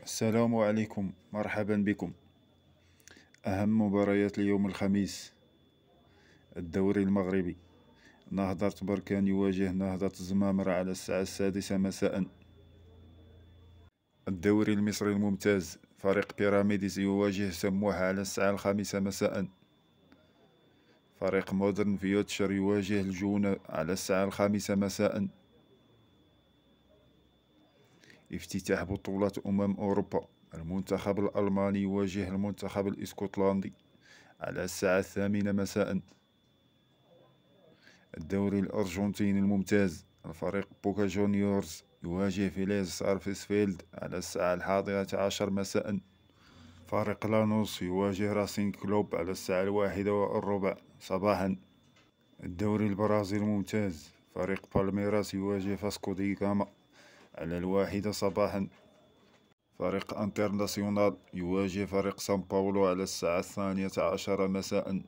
السلام عليكم، مرحبا بكم. أهم مباريات اليوم الخميس: الدوري المغربي، نهضة بركان يواجه نهضة زمامر على الساعة 6 مساء. الدوري المصري الممتاز، فريق بيراميديز يواجه سموحة على الساعة 5 مساء. فريق مودرن فيوتشر يواجه الجونة على الساعة 5 مساء. افتتاح بطولة أوروبا، المنتخب الألماني يواجه المنتخب الإسكتلندي على الساعة 8 مساء. الدوري الأرجنتيني الممتاز، الفريق بوكا جونيورز يواجه فيليز سارفيسفيلد على الساعة 11 مساء. فريق لانوس يواجه راسين كلوب على الساعة 1:15 صباحا. الدوري البرازيلي الممتاز، فريق بالميراس يواجه فاسكو دي غاما على 1 صباحا. فريق انترناسيونال يواجه فريق سان باولو على الساعة 12 مساء.